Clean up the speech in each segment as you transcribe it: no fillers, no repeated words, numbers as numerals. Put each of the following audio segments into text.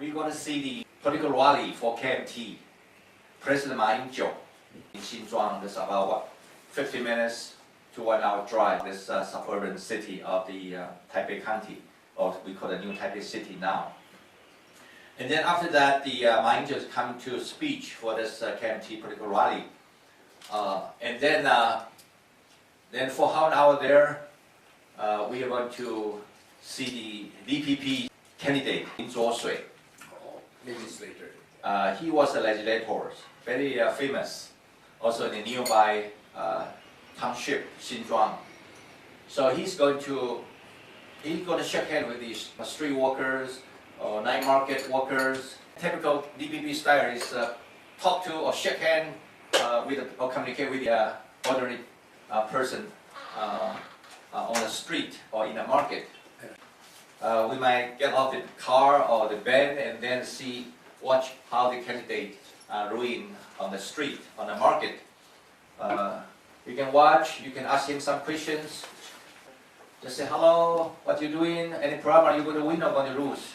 we're going to see the political rally for KMT. President Ma Ying-jeou in Xinzhuang. That's about what, 50 minutes to 1 hour drive. This suburban city of the Taipei County, or we call the New Taipei City now. And then after that, the Ma Ying-jeou is coming to a speech for this KMT political rally. And then for half an hour there, we are going to see the DPP candidate in Zhuoshui. Legislator. He was a legislator, very famous, also in the nearby township, Xinzhuang. So he's going to shake hands with these street workers or night market workers. Typical DPP style is talk to or shake hand or communicate with the ordinary person on the street or in the market. We might get off the car or the van and then watch how the candidate doing on the street, on the market. You can watch, you can ask him some questions. Just say, hello, what you doing? Any problem? Are you going to win or going to lose?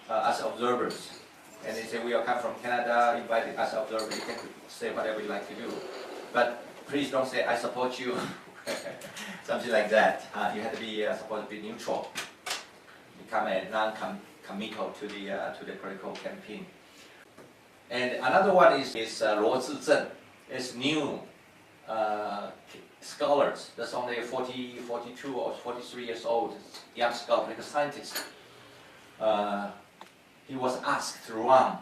As observers. And they say, we are come from Canada, invited as observers. You can say whatever you like to do. But please don't say, I support you. Something like that. You have to be supposed to be neutral. Become a non-committal to the political campaign. And another one is Luo Zizhen. It's new scholars. That's only 42 or 43 years old, young scholar, political scientist. He was asked to run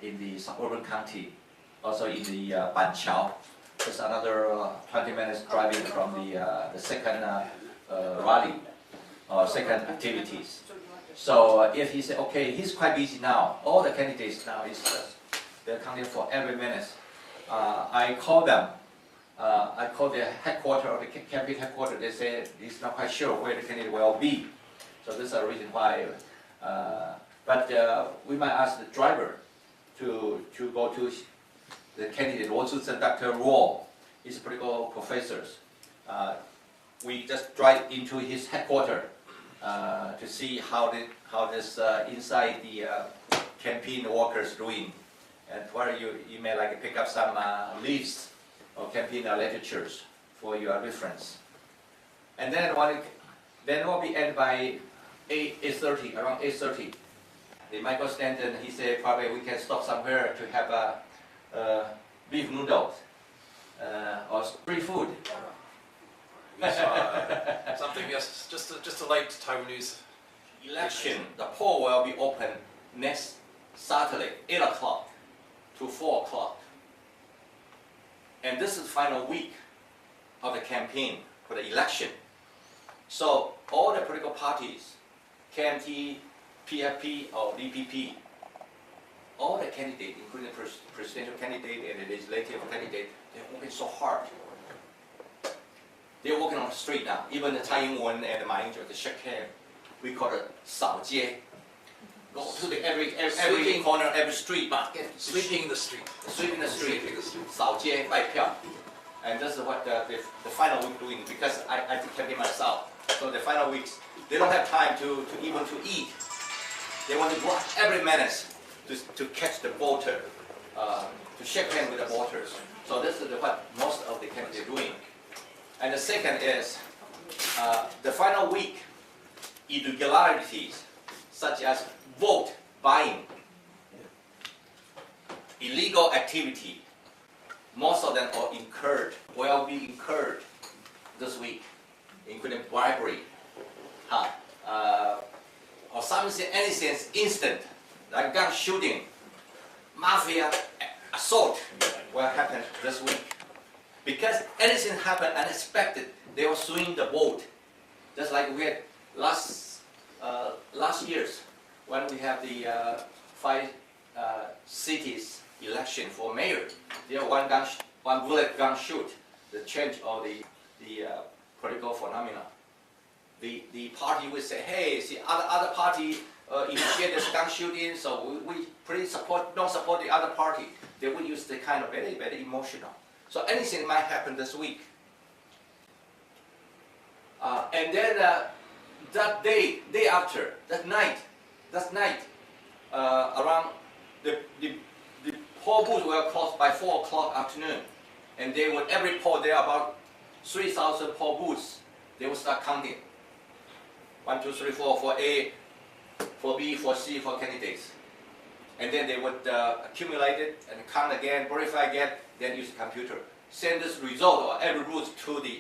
in the suburban county, also in the Banqiao. It's another 20 minutes driving from the second rally. Second activities. So if he said, okay, he's quite busy now. All the candidates now they're counting for every minute. I call them. I call the headquarters or the campaign headquarters. They say he's not quite sure where the candidate will be. So this is a reason why. But we might ask the driver to go to the candidate, Luo Zizhen, Dr. Luo. He's a political professor. We just drive into his headquarters to see how this inside the campaign workers doing, and where you may like pick up some leaves or campaign literatures for your reference. And then it will be ended by 8:30, around 8:30. The Michael Stanton, he said probably we can stop somewhere to have beef noodles or free food. We saw something, yes, just a light Taiwanese election. The poll will be open next Saturday, 8 o'clock to 4 o'clock. And this is the final week of the campaign for the election. So all the political parties, KMT, PFP or DPP, all the candidates, including the presidential candidate and the legislative candidate, they're working so hard. They're walking on the street now. Even the Tsai Ing-wen and the Ma Ying-jeou, they shake hands. We call it 扫街. Go to every corner, every street market. sweeping the street. Sweeping the street. 扫街拜票. And this is what the final week doing, because I did campaign myself. So the final weeks, they don't have time to even to eat. They want to go every minute to catch the voter, to shake hands with the voters. So this is what most of the candidates are doing. And the second is the final week, irregularities such as vote buying, illegal activity, most of them will be incurred this week, including bribery, or something, anything instant, like gun shooting, mafia assault will happen this week. Because anything happened unexpected, they will swing the vote. Just like we had last year's when we have the 5 cities election for mayor. There one bullet gun shoot, the change of the political phenomena. The party will say, hey, see other party initiate this gun shooting, so we don't support the other party. They will use the kind of very, very emotional. So anything might happen this week. And then that day after, that night, around the poll booths were closed by 4 o'clock afternoon, and they would every poll there are about 3,000 poll booths. They would start counting. 1, 2, 3, 4 for A, for B, for C, for candidates. And then they would accumulate it and count again, verify again, then use the computer. Send this result or every route to the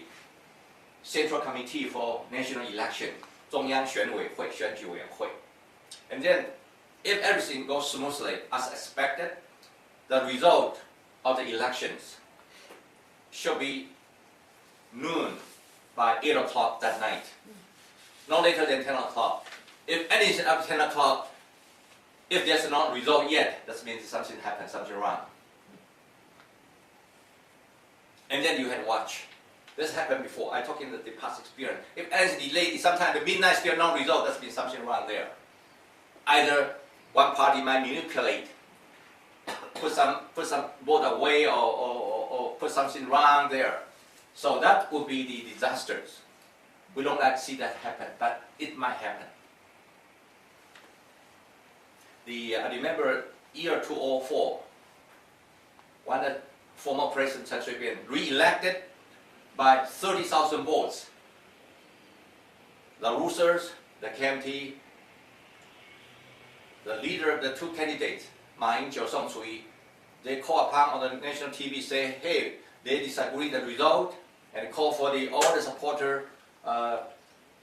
Central Committee for National Election, 中央选委会, 选举委员会. And then, if everything goes smoothly as expected, the result of the elections should be noon by 8 o'clock that night. No later than 10 o'clock. If anything after 10 o'clock, if there's no result yet, that means something happened, something wrong. And then you had to watch. This happened before. I talk in the past experience. If anything delayed, sometimes at midnight still no result, that means something wrong there. Either one party might manipulate, put some vote away or put something wrong there. So that would be the disasters. We don't like to see that happen, but it might happen. I remember year 2004, when the former President Chen Shui-bian re-elected by 30,000 votes. The losers, the KMT, the leader of the two candidates, Ma Ying-jeou, Song Chu-yi, they call upon on the national TV, say, hey, they disagree the result, and call for all the supporters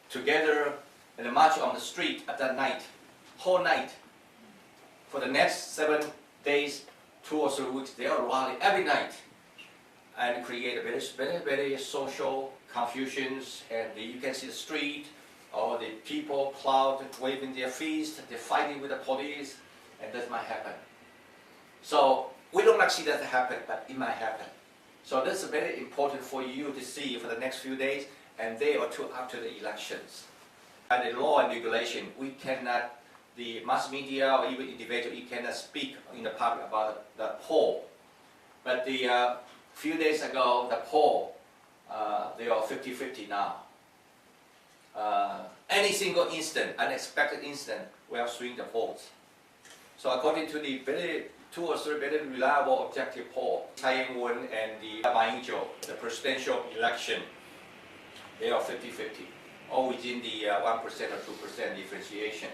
together and march on the street at that night, whole night. For the next 7 days, 2 or 3 weeks, they will rally every night and create a very social confusions. And you can see the street, or the people crowd waving their fists, they're fighting with the police, and that might happen. So we don't actually see that happen, but it might happen. So this is very important for you to see for the next few days and day or two after the elections. By the law and regulation, we cannot, the mass media or even individual, you cannot speak in the public about the poll. But the few days ago, the poll, they are 50-50 now. Any single instant, unexpected instant, we are swing the votes. So according to the 2 or 3 very reliable objective poll, Tsai Ing-wen and the Ma Ying-jeou, the presidential election, they are 50-50, all within the 1% or 2% differentiation.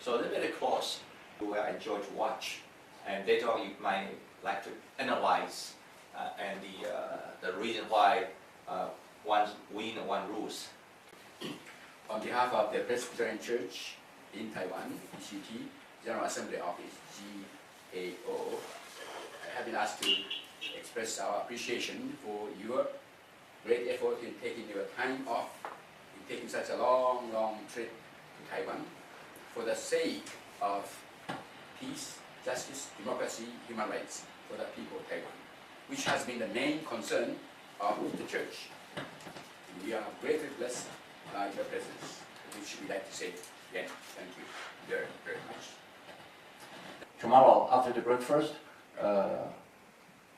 So they're very close. I enjoy to watch, and later on you might like to analyze and the reason why one win and one lose. On behalf of the Presbyterian Church in Taiwan, PCT, General Assembly Office, GAO, I have been asked to express our appreciation for your great effort in taking your time off, in taking such a long trip to Taiwan for the sake of peace, justice, democracy, human rights for the people of Taiwan, which has been the main concern of the Church. We are greatly blessed by your presence, which we like to say again, thank you very, very much. Tomorrow, after the breakfast, 9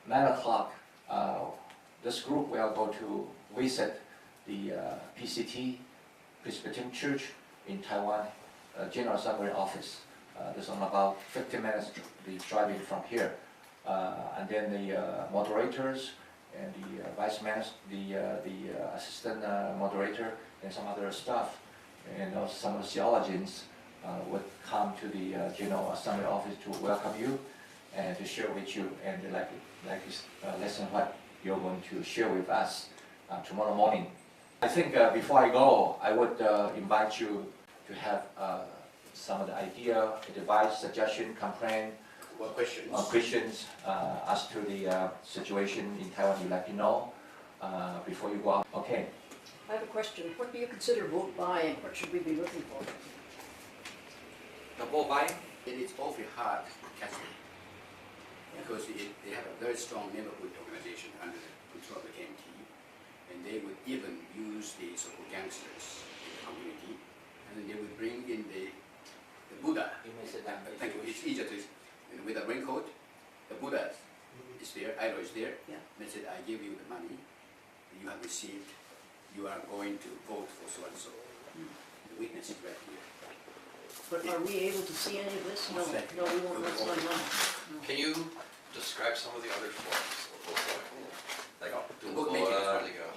o'clock, this group will go to visit the PCT, Presbyterian Church in Taiwan, General Assembly office. There's only about 15 minutes driving from here. And then the moderators and the vice minister, the assistant moderator, and some other staff, and also some of the theologians would come to the General Assembly office to welcome you and to share with you and listen what you're going to share with us tomorrow morning. I think before I go, I would invite you to have some of the idea, advice, suggestion, complaint, What questions? Questions as to the situation in Taiwan you'd like to know before you go out. Okay. I have a question. What do you consider vote buying? What should we be looking for? The vote buying? It is awfully hard to catch them because they have a very strong neighborhood organization under the control of the KMT, and they would even use the so-called gangsters in the community, and then they would bring in the Buddha. You may sit down. Thank you. It's easier to, with a raincoat, the Buddha is there, idol is there. Yeah. They said, I give you the money, you have received, you are going to vote for so and so. The witness is right here. But are we able to see any of this? No, no, we won't let someone run. Can you describe some of the other forms of vote buying? Like Bookmaking is one. like a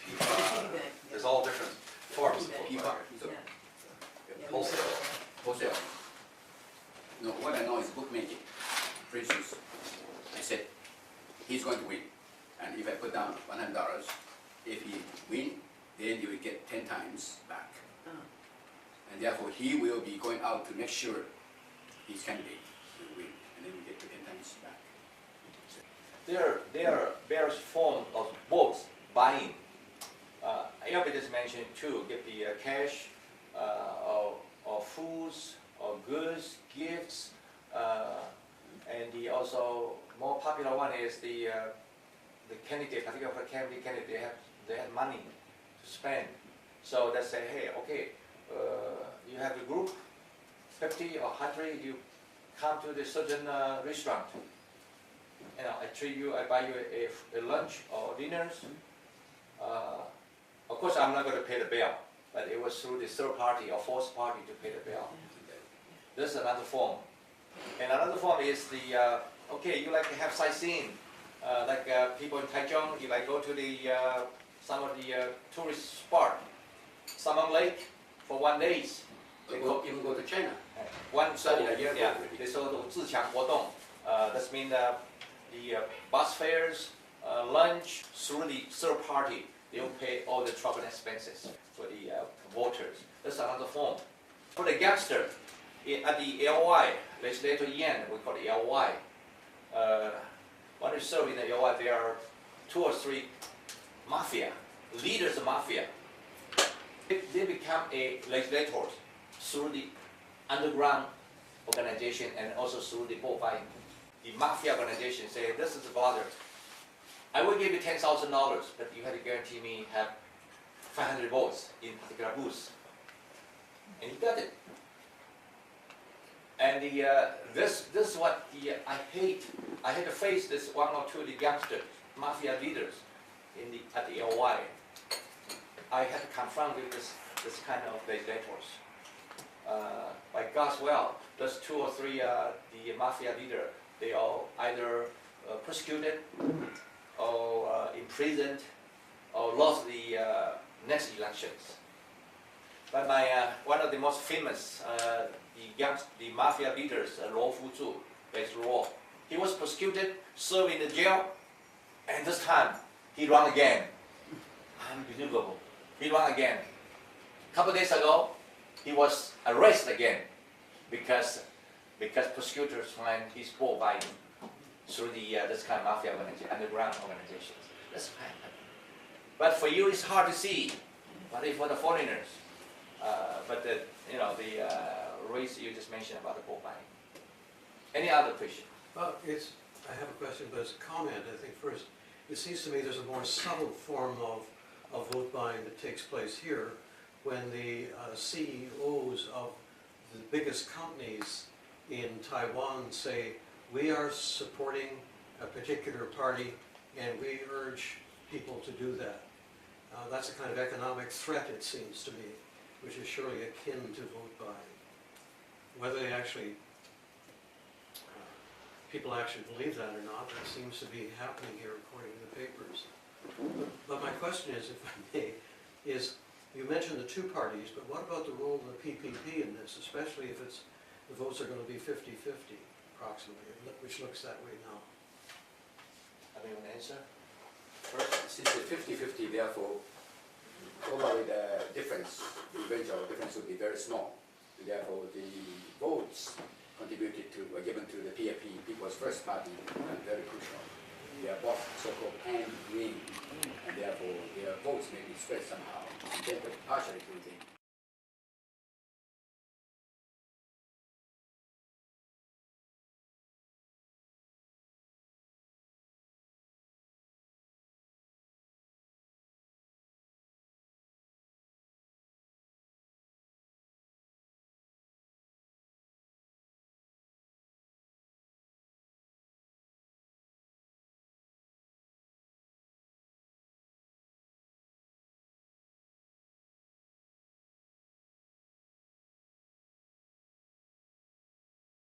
pipa. There's all different forms of vote Pipa. buying. So, Wholesale. wholesale. No, what I know is bookmaking. For instance, I said, he's going to win. And if I put down $100, if he win, then he will get 10 times back. Ah. And therefore, he will be going out to make sure his candidate will win. And then we get 10 times back. There are various forms of votes buying. Elby just mentioned too, get the cash, or foods, or goods, gifts, and the also more popular one is the candidate, particularly for candidate, they have money to spend. So they say, hey, okay, you have a group, 50 or 100, you come to the certain restaurant. You know, I treat you, I buy you a lunch or dinners. Of course, I'm not going to pay the bill, but it was through the third party or fourth party to pay the bill. This is another form. And another form is the, okay, you like to have sightseeing. Like people in Taichung, you like go to the some of the tourist spot, Samang Lake for 1 day. They go, even go to China. One Study a year yeah, ago already. they saw the 自强活动. That means the bus fares, lunch through the third party. They will pay all the travel expenses for the voters. That's another form. For the gangster, at the LY, legislator yen, we call it LY. When you serve in the LY, there are 2 or 3 mafia, leaders of mafia. They become a legislator through the underground organization and also through the vote buying. The mafia organization say, this is the brother. I will give you $10,000, but you have to guarantee me have 500 votes in particular booths. And he got it. And this is what I hate. I had to face this 1 or 2 of the youngsters, mafia leaders at the LY. I had to confront with this kind of legislators. By God's will, those 2 or 3 the mafia leader, they all either persecuted or imprisoned or lost the next elections. But one of the most famous, the mafia leaders, Luo Fuzhu, based Luo, he was persecuted, served in the jail, and this time he ran again. Unbelievable. He ran again. A couple of days ago, he was arrested again because prosecutors find his vote buying through this kind of mafia organization, underground organizations. That's fine. But for you, it's hard to see. But for the foreigners, but the race you just mentioned about the vote buying. Any other question? Well, I have a question, but it's a comment, I think, first. It seems to me there's a more subtle form of vote buying that takes place here when the CEOs of the biggest companies in Taiwan say, we are supporting a particular party and we urge people to do that. That's a kind of economic threat, it seems to me, which is surely akin to vote buying. Whether they actually, people actually believe that or not, that seems to be happening here according to the papers. But my question is, if I may, is you mentioned the 2 parties, but what about the role of the PPP in this, especially if the votes are going to be 50-50 approximately, which looks that way now? Anyone answer? First, since it's 50-50, therefore, probably the difference, the eventual difference will be very small. Therefore, the votes contributed to, or given to the PFP, People's First Party, are very crucial. They are both so-called and green, and therefore their votes may be spread somehow, partially to the